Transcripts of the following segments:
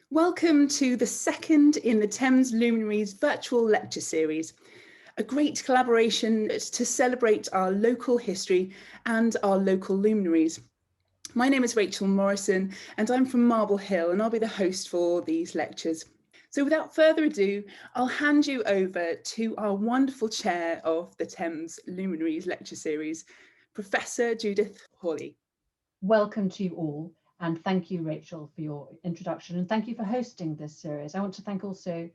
Welcome to the second in the Thames Luminaries virtual lecture series, a great collaboration to celebrate our local history and our local luminaries. My name is Rachel Morrison and I'm from Marble Hill, and I'll be the host for these lectures. So without further ado, I'll hand you over to our wonderful chair of the Thames Luminaries lecture series, Professor Judith Hawley. Welcome to you all, and thank you, Rachel, for your introduction, and thank you for hosting this series. I want to thank also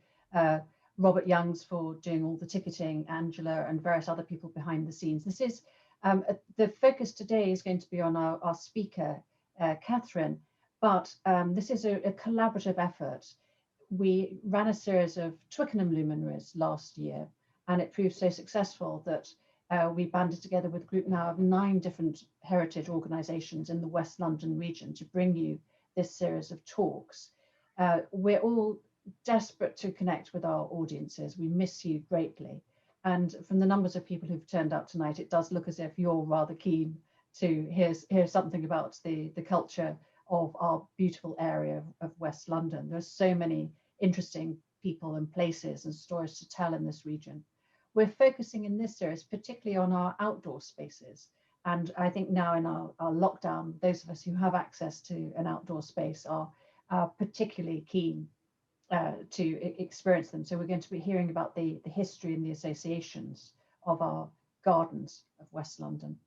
Robert Youngs for doing all the ticketing, Angela, and various other people behind the scenes. This is the focus today is going to be on our speaker, Catherine, but this is a collaborative effort. We ran a series of Twickenham luminaries last year, and it proved so successful that we banded together with a group now of 9 different heritage organisations in the West London region to bring you this series of talks. We're all desperate to connect with our audiences. We miss you greatly. And from the numbers of people who've turned out tonight, it does look as if you're rather keen to hear something about the culture of our beautiful area of West London. There's so many interesting people and places and stories to tell in this region. We're focusing in this series particularly on our outdoor spaces. And I think now in our lockdown, those of us who have access to an outdoor space are particularly keen to experience them. So we're going to be hearing about the history and the associations of our gardens of West London.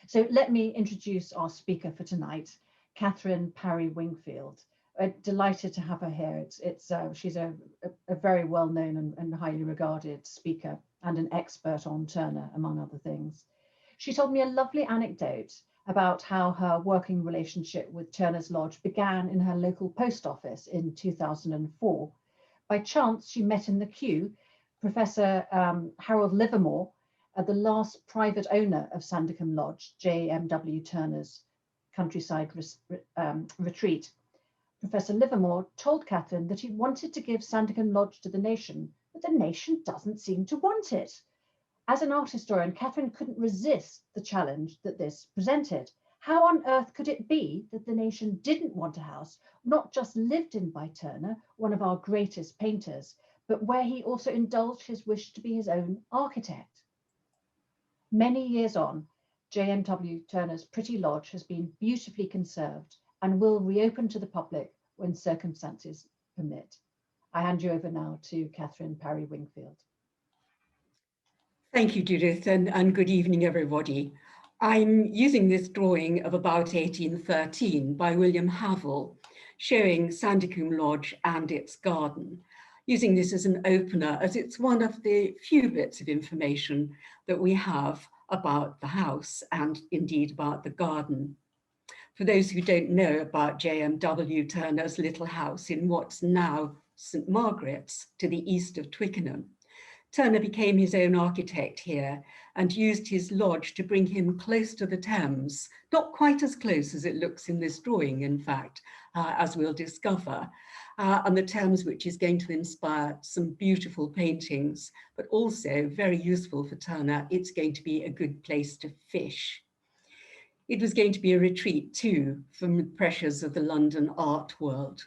So let me introduce our speaker for tonight, Catherine Parry-Wingfield. Delighted to have her here. She's a very well-known and highly regarded speaker and an expert on Turner, among other things. She told me a lovely anecdote about how her working relationship with Turner's Lodge began in her local post office in 2004. By chance, she met in the queue Professor Harold Livermore, the last private owner of Sandycombe Lodge, J.M.W. Turner's countryside retreat. Professor Livermore told Catherine that he wanted to give Sandycombe Lodge to the nation, but the nation doesn't seem to want it. As an art historian, Catherine couldn't resist the challenge that this presented. How on earth could it be that the nation didn't want a house, not just lived in by Turner, one of our greatest painters, but where he also indulged his wish to be his own architect? Many years on, J.M.W. Turner's pretty lodge has been beautifully conserved and will reopen to the public when circumstances permit. I hand you over now to Catherine Parry-Wingfield. Thank you, Judith, and good evening, everybody. I'm using this drawing of about 1813 by William Havell, showing Sandycombe Lodge and its garden, using this as an opener, as it's one of the few bits of information that we have about the house and indeed about the garden. For those who don't know about J.M.W. Turner's little house in what's now St. Margaret's to the east of Twickenham, Turner became his own architect here and used his lodge to bring him close to the Thames, not quite as close as it looks in this drawing, in fact, as we'll discover, and the Thames, which is going to inspire some beautiful paintings, but also very useful for Turner. It's going to be a good place to fish. It was going to be a retreat too from the pressures of the London art world.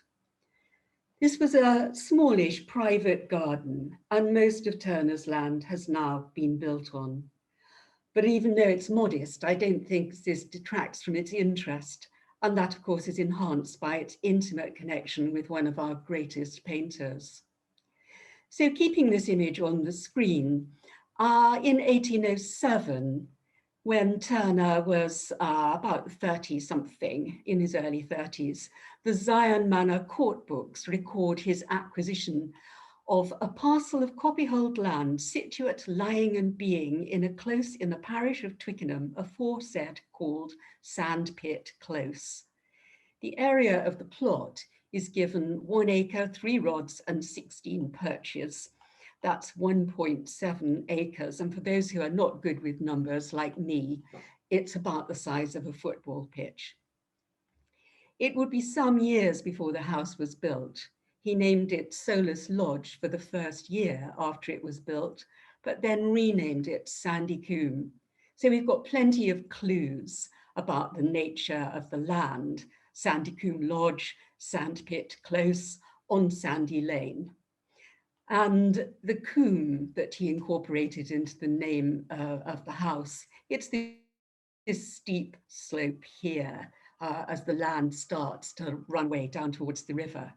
This was a smallish private garden, and most of Turner's land has now been built on. But even though it's modest, I don't think this detracts from its interest, and that of course is enhanced by its intimate connection with one of our greatest painters. So keeping this image on the screen, in 1807, when Turner was about 30-something, in his early 30s, the Zion Manor court books record his acquisition of a parcel of copyhold land situate, lying and being in the parish of Twickenham, aforesaid called Sandpit Close. The area of the plot is given 1 acre, 3 rods and 16 perches. That's 1.7 acres. And for those who are not good with numbers like me, it's about the size of a football pitch. It would be some years before the house was built. He named it Solus Lodge for the first year after it was built, but then renamed it Sandycombe. So we've got plenty of clues about the nature of the land Sandycombe Lodge, Sandpit Close, on Sandy Lane. And the combe that he incorporated into the name of the house, it's this steep slope here as the land starts to run way down towards the river.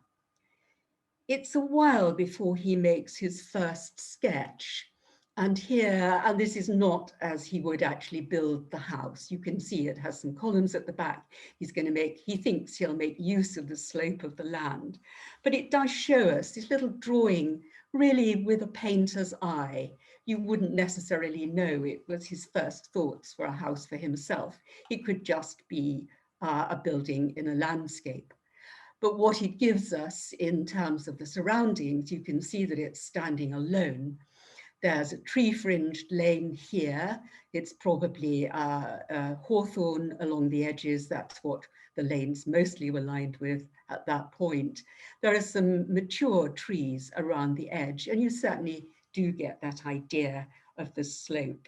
It's a while before he makes his first sketch. And here, and this is not as he would actually build the house. You can see it has some columns at the back. He thinks he'll make use of the slope of the land. But it does show us this little drawing, really with a painter's eye. You wouldn't necessarily know it was his first thoughts for a house for himself. It could just be a building in a landscape. But what it gives us in terms of the surroundings, you can see that it's standing alone. There's a tree-fringed lane here. It's probably hawthorn along the edges. That's what the lanes mostly were lined with at that point. There are some mature trees around the edge, and you certainly do get that idea of the slope.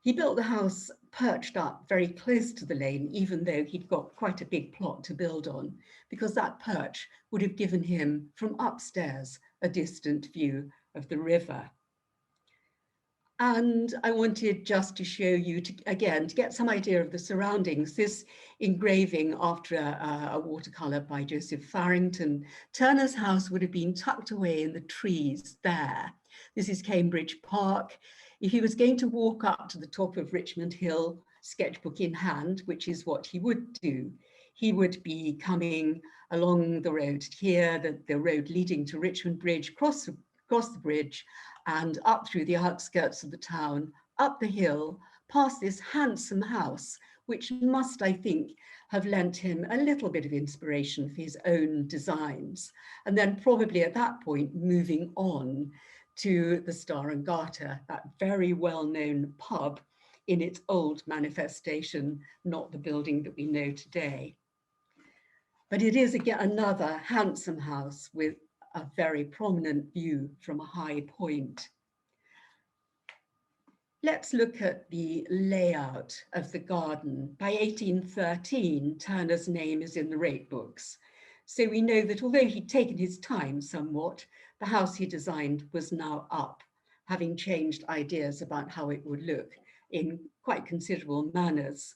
He built the house perched up very close to the lane, even though he'd got quite a big plot to build on, because that perch would have given him from upstairs a distant view of the river. And I wanted just to show you, to get some idea of the surroundings. This engraving after a watercolour by Joseph Farrington. Turner's house would have been tucked away in the trees there. This is Cambridge Park. If he was going to walk up to the top of Richmond Hill, sketchbook in hand, which is what he would do, he would be coming along the road here, the road leading to Richmond Bridge, cross the bridge, and up through the outskirts of the town, up the hill, past this handsome house, which must, I think, have lent him a little bit of inspiration for his own designs. And then probably at that point, moving on to the Star and Garter, that very well-known pub in its old manifestation, not the building that we know today. But it is, again, another handsome house with a very prominent view from a high point. Let's look at the layout of the garden. By 1813, Turner's name is in the rate books. So we know that although he'd taken his time somewhat, the house he designed was now up, having changed ideas about how it would look in quite considerable manners.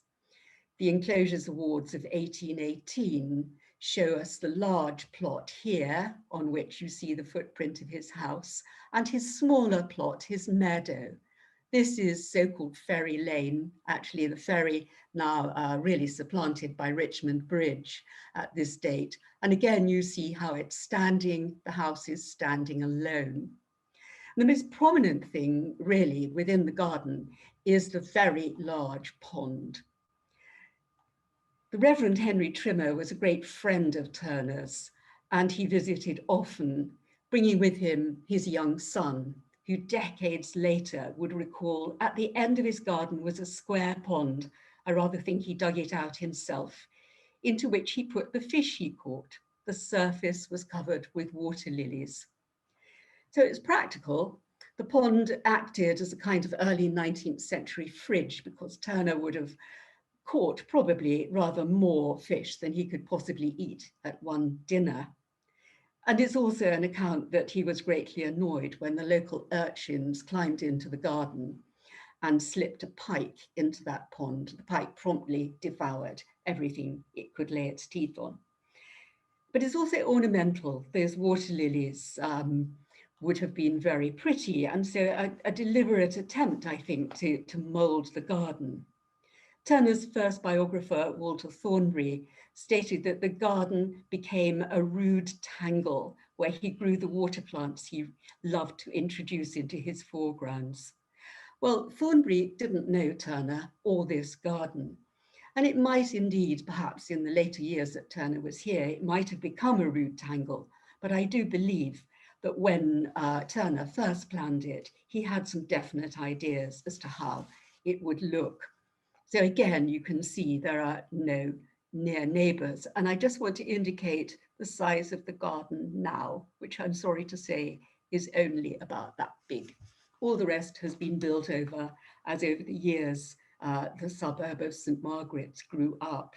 The Enclosures Awards of 1818 show us the large plot here on which you see the footprint of his house, and his smaller plot, his meadow. This is so-called Ferry Lane, actually the ferry now really supplanted by Richmond Bridge at this date. And again, you see how it's standing, the house is standing alone. The most prominent thing really within the garden is the very large pond. The Reverend Henry Trimmer was a great friend of Turner's, and he visited often, bringing with him his young son, who decades later would recall at the end of his garden was a square pond. I rather think he dug it out himself, into which he put the fish he caught. The surface was covered with water lilies. So it's practical. The pond acted as a kind of early 19th century fridge, because Turner would have caught probably rather more fish than he could possibly eat at one dinner. And it's also an account that he was greatly annoyed when the local urchins climbed into the garden and slipped a pike into that pond. The pike promptly devoured everything it could lay its teeth on. But it's also ornamental. Those water lilies would have been very pretty. And so a deliberate attempt, I think, to mold the garden. Turner's first biographer, Walter Thornbury, stated that the garden became a rude tangle where he grew the water plants he loved to introduce into his foregrounds. Well, Thornbury didn't know Turner or this garden, and it might indeed, perhaps in the later years that Turner was here, it might have become a rude tangle, but I do believe that when Turner first planned it, he had some definite ideas as to how it would look. So again, you can see there are no near neighbours. And I just want to indicate the size of the garden now, which I'm sorry to say is only about that big. All the rest has been built over, as over the years, the suburb of St. Margaret's grew up.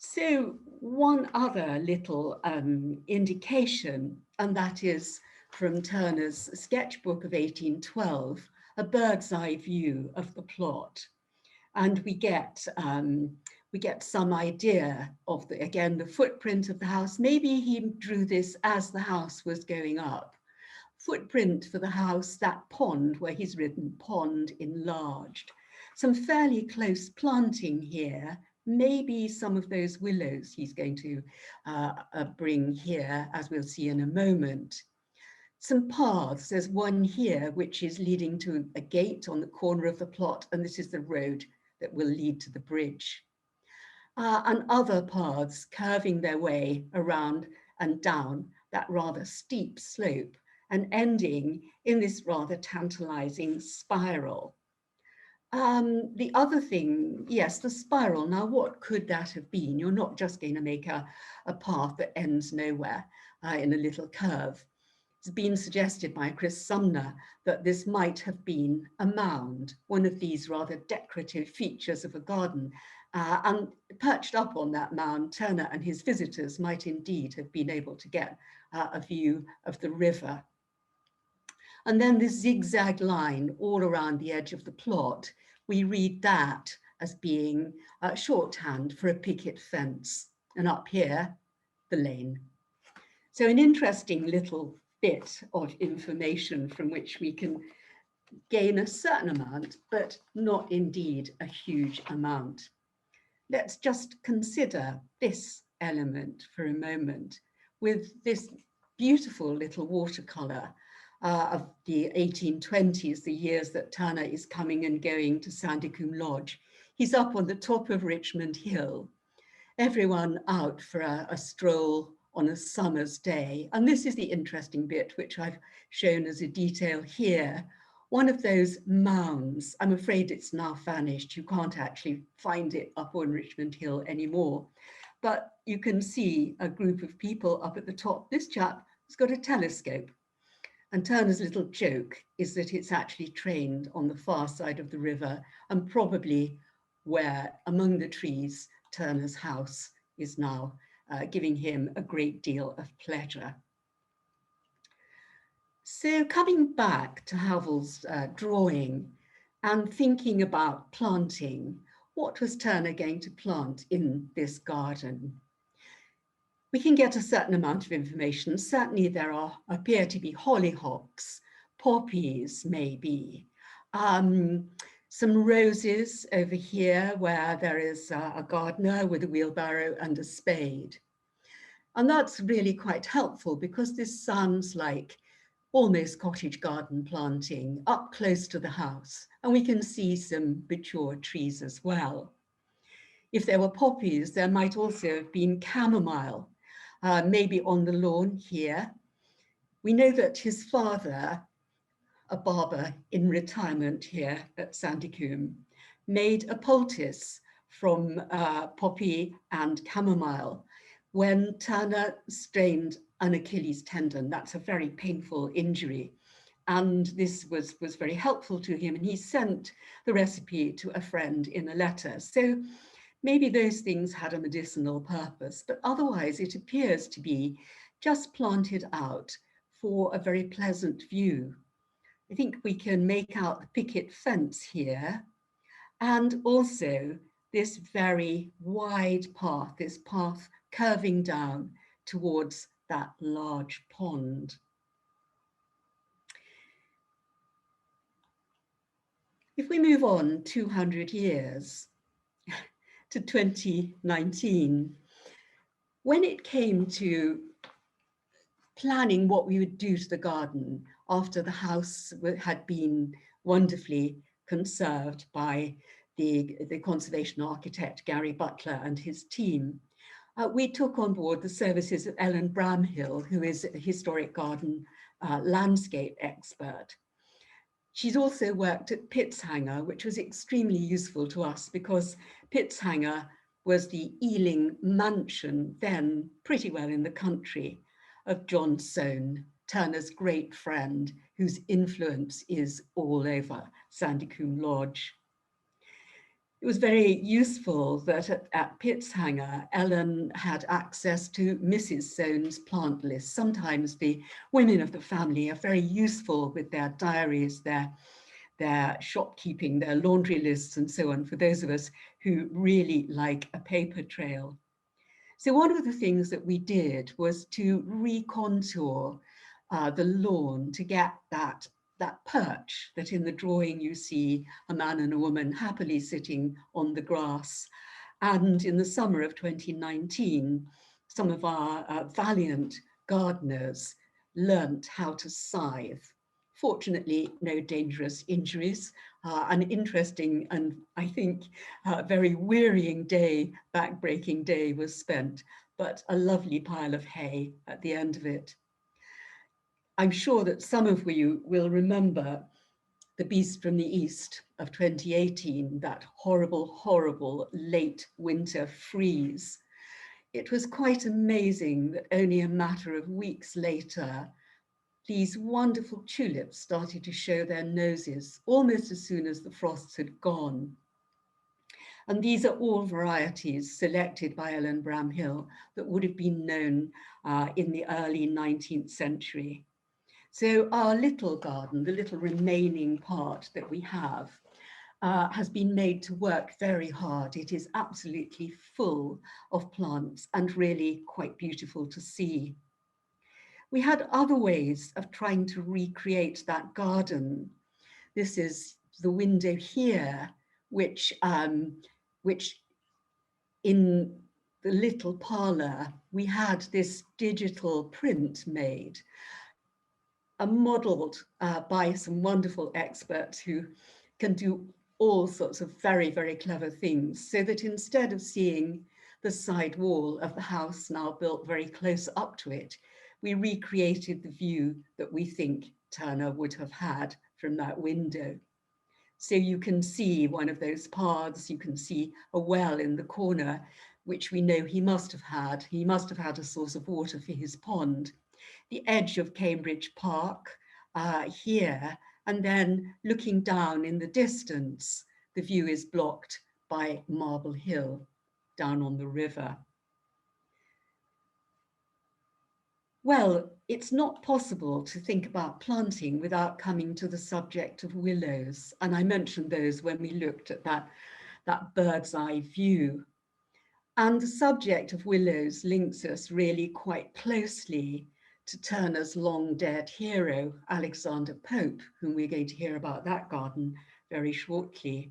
So one other little indication, and that is from Turner's sketchbook of 1812, a bird's eye view of the plot. And we get some idea of, again, the footprint of the house. Maybe he drew this as the house was going up. Footprint for the house, that pond where he's written pond enlarged. Some fairly close planting here, maybe some of those willows he's going to bring here, as we'll see in a moment. Some paths, there's one here which is leading to a gate on the corner of the plot, and this is the road that will lead to the bridge. And other paths curving their way around and down that rather steep slope and ending in this rather tantalizing spiral. The other thing, yes, the spiral. Now, what could that have been? You're not just going to make a path that ends nowhere in a little curve. It's been suggested by Chris Sumner that this might have been a mound, one of these rather decorative features of a garden. And perched up on that mound, Turner and his visitors might indeed have been able to get a view of the river. And then this zigzag line all around the edge of the plot, we read that as being shorthand for a picket fence. And up here, the lane. So an interesting little bit of information from which we can gain a certain amount, but not indeed a huge amount. Let's just consider this element for a moment with this beautiful little watercolor of the 1820s, the years that Turner is coming and going to Sandycombe Lodge. He's up on the top of Richmond Hill, everyone out for a stroll on a summer's day. And this is the interesting bit, which I've shown as a detail here. One of those mounds, I'm afraid it's now vanished. You can't actually find it up on Richmond Hill anymore. But you can see a group of people up at the top. This chap has got a telescope. And Turner's little joke is that it's actually trained on the far side of the river and probably where among the trees Turner's house is now, giving him a great deal of pleasure. So coming back to Havel's drawing and thinking about planting, what was Turner going to plant in this garden? We can get a certain amount of information. Certainly there appear to be hollyhocks, poppies maybe, some roses over here where there is a gardener with a wheelbarrow and a spade. And that's really quite helpful because this sounds like almost cottage garden planting up close to the house. And we can see some mature trees as well. If there were poppies, there might also have been chamomile, maybe on the lawn here. We know that his father, a barber in retirement here at Sandycombe, made a poultice from poppy and chamomile when Turner strained an Achilles tendon. That's a very painful injury. And this was very helpful to him. And he sent the recipe to a friend in a letter. So maybe those things had a medicinal purpose, but otherwise it appears to be just planted out for a very pleasant view. I think we can make out the picket fence here, and also this very wide path, this path curving down towards that large pond. If we move on 200 years to 2019, when it came to planning what we would do to the garden after the house had been wonderfully conserved by the conservation architect Gary Butler and his team, we took on board the services of Ellen Bramhill, who is a historic garden landscape expert. She's also worked at Pitshanger, which was extremely useful to us because Pitshanger was the Ealing mansion, then pretty well in the country, of John Soane, Turner's great friend, whose influence is all over Sandycombe Lodge. It was very useful that at Pitzhanger, Ellen had access to Mrs. Soane's plant list. Sometimes the women of the family are very useful with their diaries, their shopkeeping, their laundry lists and so on, for those of us who really like a paper trail. So one of the things that we did was to recontour the lawn to get that perch that in the drawing you see a man and a woman happily sitting on the grass. And in the summer of 2019, some of our valiant gardeners learnt how to scythe. Fortunately, no dangerous injuries. An interesting and I think very wearying day, back-breaking day was spent, but a lovely pile of hay at the end of it. I'm sure that some of you will remember The Beast from the East of 2018, that horrible, horrible late winter freeze. It was quite amazing that only a matter of weeks later, these wonderful tulips started to show their noses almost as soon as the frosts had gone. And these are all varieties selected by Ellen Bramhill that would have been known in the early 19th century. So our little garden, the little remaining part that we have, has been made to work very hard. It is absolutely full of plants and really quite beautiful to see. We had other ways of trying to recreate that garden. This is the window here, which in the little parlour, we had this digital print made, modelled by some wonderful experts who can do all sorts of very, very clever things, so that instead of seeing the side wall of the house now built very close up to it, we recreated the view that we think Turner would have had from that window. So you can see one of those paths, you can see a well in the corner, which we know he must have had. He must have had a source of water for his pond. The edge of Cambridge Park here, and then looking down in the distance, the view is blocked by Marble Hill down on the river. Well, it's not possible to think about planting without coming to the subject of willows. And I mentioned those when we looked at that bird's eye view. And the subject of willows links us really quite closely to Turner's long dead hero, Alexander Pope, whom we're going to hear about that garden very shortly.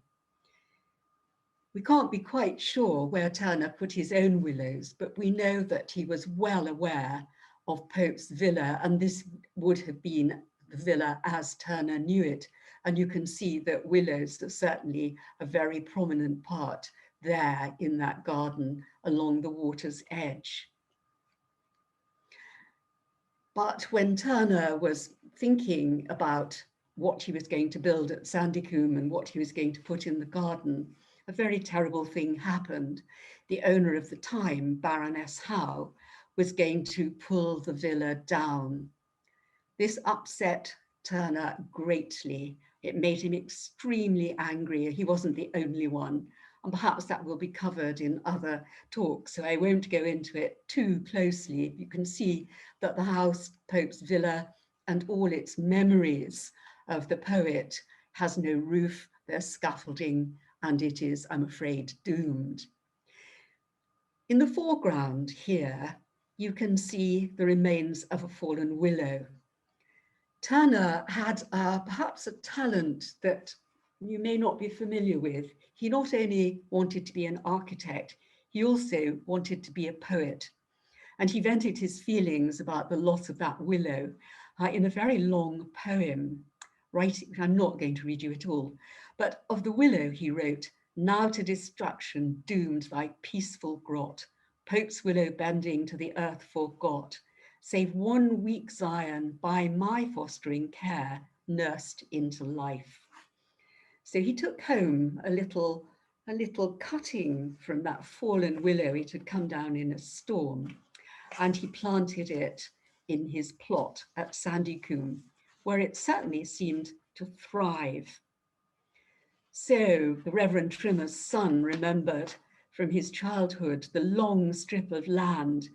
We can't be quite sure where Turner put his own willows, but we know that he was well aware of Pope's villa, and this would have been the villa as Turner knew it. And you can see that willows are certainly a very prominent part there in that garden along the water's edge. But when Turner was thinking about what he was going to build at Sandycombe and what he was going to put in the garden, a very terrible thing happened. The owner of the time, Baroness Howe, was going to pull the villa down. This upset Turner greatly. It made him extremely angry. He wasn't the only one. And perhaps that will be covered in other talks, so I won't go into it too closely. You can see that the house, Pope's villa, and all its memories of the poet has no roof, there's scaffolding, and it is, I'm afraid, doomed. In the foreground here, you can see the remains of a fallen willow. Turner had perhaps a talent that you may not be familiar with. He not only wanted to be an architect, he also wanted to be a poet. And he vented his feelings about the loss of that willow in a very long poem. I'm not going to read you it all, but of the willow he wrote, "Now to destruction doomed thy peaceful grot, Pope's willow bending to the earth forgot, save one weak Zion by my fostering care nursed into life." So he took home a little cutting from that fallen willow. It had come down in a storm, and he planted it in his plot at Sandycombe, where it certainly seemed to thrive. So the Reverend Trimmer's son remembered from his childhood the long strip of land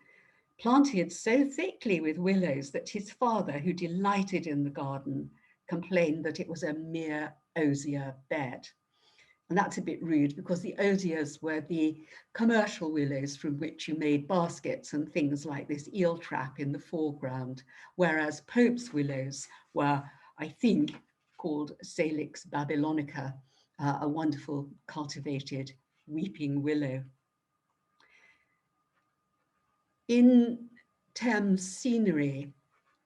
planted so thickly with willows that his father, who delighted in the garden, complained that it was a mere osier bed. And that's a bit rude, because the osiers were the commercial willows from which you made baskets and things like this eel trap in the foreground, whereas Pope's willows were, I think, called Salix babylonica, a wonderful cultivated weeping willow. In Thames Scenery,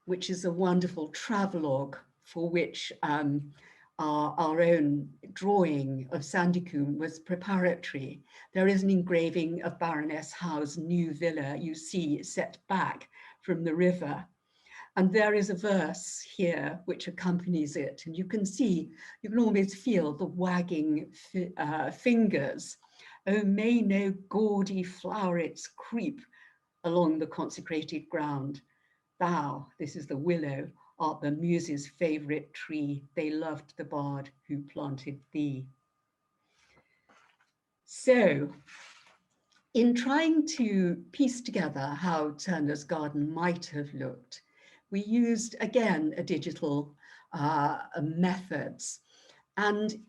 which is a wonderful travelogue for which our own drawing of Sandycombe was preparatory, there is an engraving of Baroness Howe's new villa, you see, set back from the river. And there is a verse here which accompanies it. And you can see, you can always feel the wagging fingers. Oh, may no gaudy flowerets creep along the consecrated ground. Thou, this is the willow, art the muses' favourite tree. They loved the bard who planted thee. So, in trying to piece together how Turner's garden might have looked, we used, again, a digital methods, and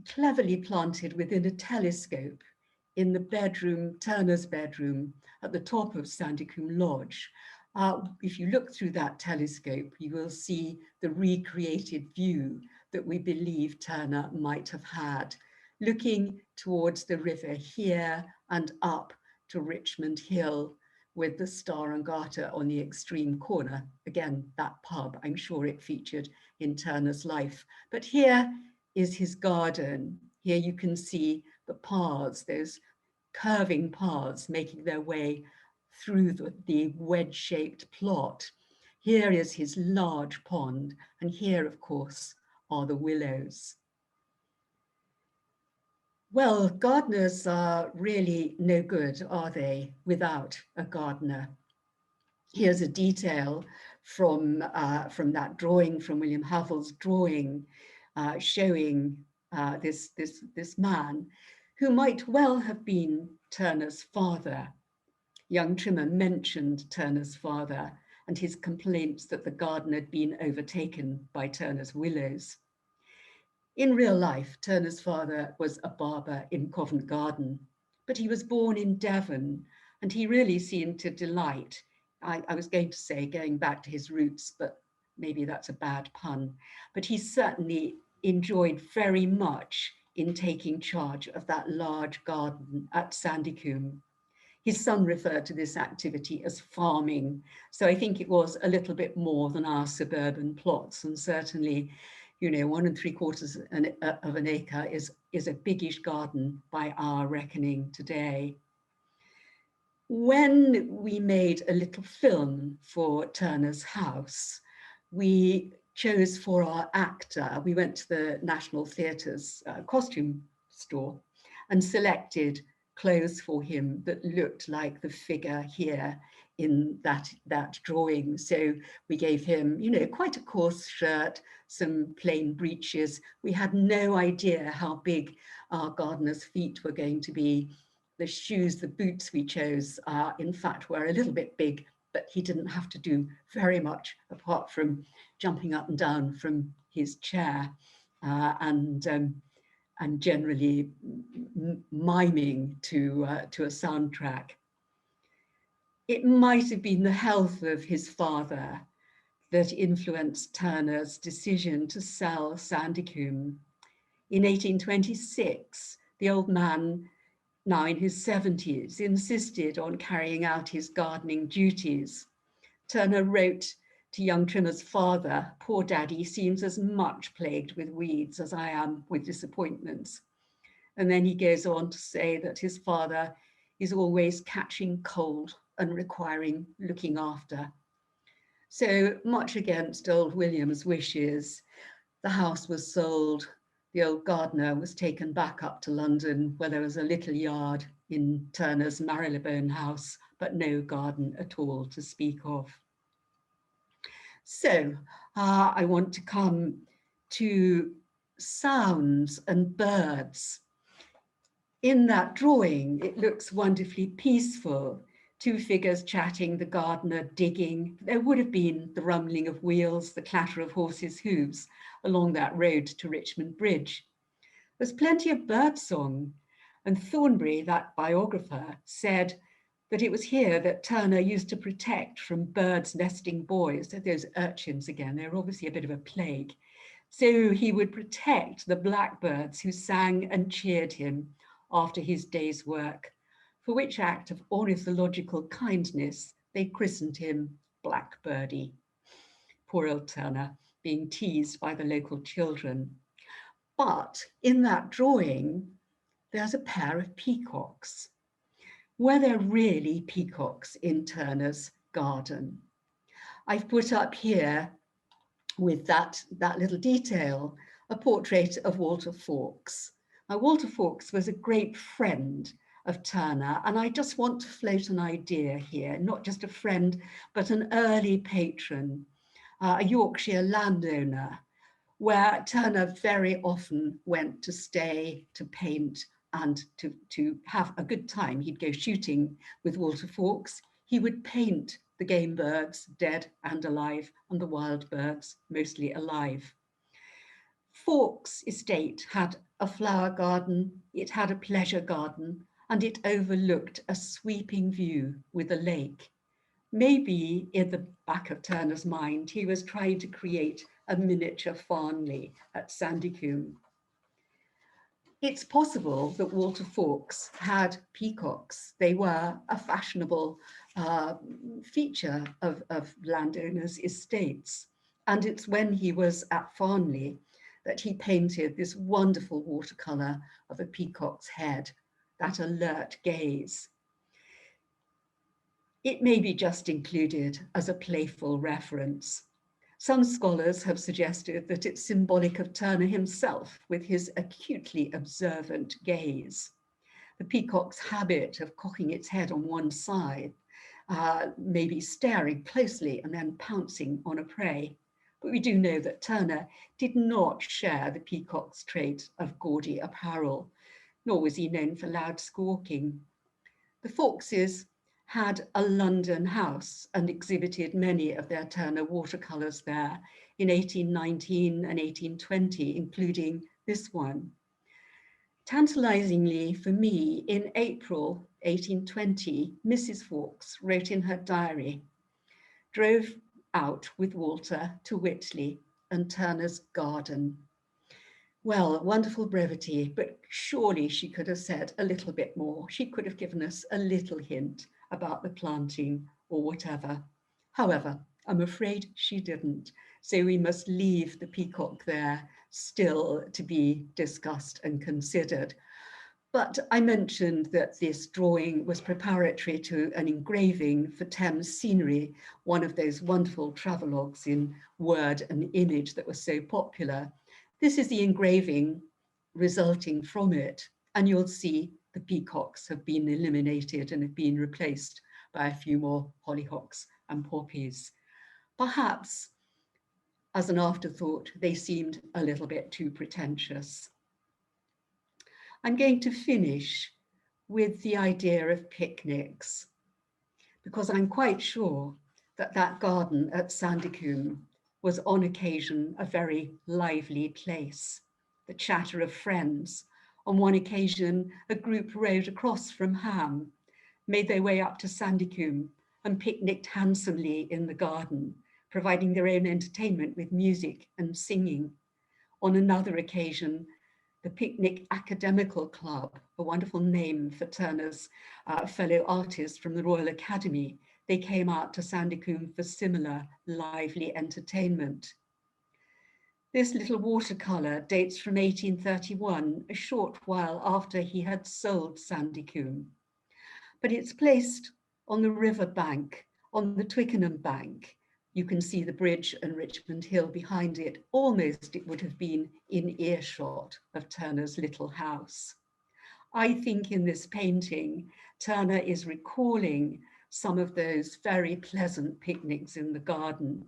cleverly planted within a telescope in the bedroom, Turner's bedroom, at the top of Sandycombe Lodge. If you look through that telescope, you will see the recreated view that we believe Turner might have had, looking towards the river here and up to Richmond Hill, with the Star and Garter on the extreme corner. Again, that pub, I'm sure it featured in Turner's life. But here is his garden. Here you can see the paths, those curving paths making their way through the wedge-shaped plot. Here is his large pond, and here, of course, are the willows. Well, gardeners are really no good, are they, without a gardener? Here's a detail from that drawing, from William Havel's drawing, showing this man who might well have been Turner's father. Young Trimmer mentioned Turner's father and his complaints that the garden had been overtaken by Turner's willows. In real life, Turner's father was a barber in Covent Garden, but he was born in Devon, and he really seemed to delight. I was going to say going back to his roots, but maybe that's a bad pun, but he certainly enjoyed very much in taking charge of that large garden at Sandycombe. His son referred to this activity as farming, so I think it was a little bit more than our suburban plots, and certainly, you know, 1 3/4 of an acre is a biggish garden by our reckoning today. When we made a little film for Turner's house, we chose for our actor, we went to the National Theatre's costume store and selected clothes for him that looked like the figure here in that drawing. So we gave him, you know, quite a coarse shirt, some plain breeches. We had no idea how big our gardener's feet were going to be. The shoes, the boots we chose, in fact, were a little bit big, but he didn't have to do very much apart from jumping up and down from his chair and generally miming to a soundtrack. It might have been the health of his father that influenced Turner's decision to sell Sandycombe. In 1826, the old man, now in his 70s, insisted on carrying out his gardening duties. Turner wrote to young Trimmer's father, "Poor daddy seems as much plagued with weeds as I am with disappointments." And then he goes on to say that his father is always catching cold and requiring looking after. So much against old William's wishes, the house was sold. The old gardener was taken back up to London, where there was a little yard in Turner's Marylebone house, but no garden at all to speak of. So I want to come to sounds and birds. In that drawing, it looks wonderfully peaceful. Two figures chatting, the gardener digging. There would have been the rumbling of wheels, the clatter of horses' hooves along that road to Richmond Bridge. There's plenty of birdsong, and Thornbury, that biographer, said that it was here that Turner used to protect from birds nesting boys, those urchins again, they're obviously a bit of a plague. So he would protect the blackbirds who sang and cheered him after his day's work, for which act of ornithological kindness they christened him Blackbirdie. Poor old Turner, being teased by the local children. But in that drawing, there's a pair of peacocks. Were there really peacocks in Turner's garden? I've put up here, with that little detail, a portrait of Walter Fawkes. Now, Walter Fawkes was a great friend of Turner, and I just want to float an idea here, not just a friend, but an early patron, a Yorkshire landowner, where Turner very often went to stay, to paint, and to have a good time. He'd go shooting with Walter Fawkes. He would paint the game birds, dead and alive, and the wild birds, mostly alive. Fawkes' estate had a flower garden, it had a pleasure garden, and it overlooked a sweeping view with a lake. Maybe in the back of Turner's mind, he was trying to create a miniature Farnley at Sandycombe. It's possible that Walter Fawkes had peacocks. They were a fashionable feature of landowners' estates. And it's when he was at Farnley that he painted this wonderful watercolour of a peacock's head, that alert gaze. It may be just included as a playful reference. Some scholars have suggested that it's symbolic of Turner himself with his acutely observant gaze. The peacock's habit of cocking its head on one side, maybe staring closely and then pouncing on a prey. But we do know that Turner did not share the peacock's trait of gaudy apparel, nor was he known for loud squawking. The Fawkes had a London house and exhibited many of their Turner watercolours there in 1819 and 1820, including this one. Tantalisingly for me, in April 1820, Mrs. Fawkes wrote in her diary, drove out with Walter to Whitley and Turner's garden. Well, wonderful brevity, but surely she could have said a little bit more. She could have given us a little hint about the planting or whatever. However, I'm afraid she didn't. So we must leave the peacock there still to be discussed and considered. But I mentioned that this drawing was preparatory to an engraving for Thames Scenery, one of those wonderful travelogues in word and image that was so popular. This is the engraving resulting from it, and you'll see the peacocks have been eliminated and have been replaced by a few more hollyhocks and poppies. Perhaps, as an afterthought, they seemed a little bit too pretentious. I'm going to finish with the idea of picnics, because I'm quite sure that that garden at Sandycombe was on occasion a very lively place. The chatter of friends. On one occasion, a group rowed across from Ham, made their way up to Sandycombe and picnicked handsomely in the garden, providing their own entertainment with music and singing. On another occasion, the Picnic Academical Club, a wonderful name for Turner's fellow artists from the Royal Academy, they came out to Sandycombe for similar lively entertainment. This little watercolour dates from 1831, a short while after he had sold Sandycombe. But it's placed on the river bank, on the Twickenham bank. You can see the bridge and Richmond Hill behind it. Almost it would have been in earshot of Turner's little house. I think in this painting, Turner is recalling some of those very pleasant picnics in the garden.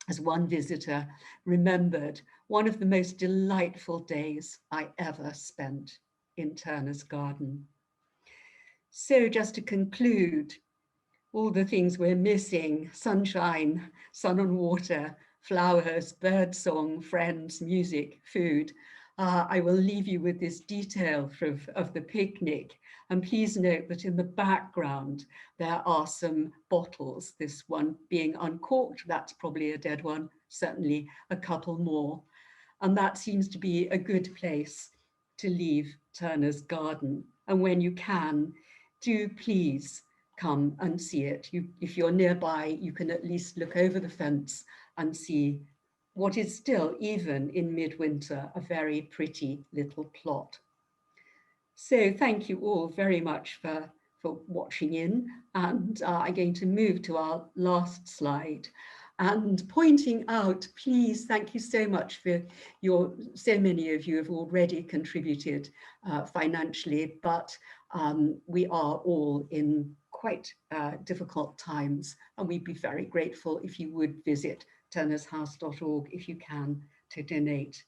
as one visitor remembered, one of the most delightful days I ever spent in Turner's Garden. So just to conclude, all the things we're missing: sunshine, sun and water, flowers, birdsong, friends, music, food. I will leave you with this detail of the picnic. And please note that in the background, there are some bottles, this one being uncorked, that's probably a dead one, certainly a couple more. And that seems to be a good place to leave Turner's Garden. And when you can, do please come and see it. If you're nearby, you can at least look over the fence and see what is still, even in midwinter, a very pretty little plot. So thank you all very much for watching in. And I'm going to move to our last slide and pointing out, please, thank you so much for so many of you have already contributed financially, but we are all in quite difficult times, and we'd be very grateful if you would visit turnershouse.org if you can to donate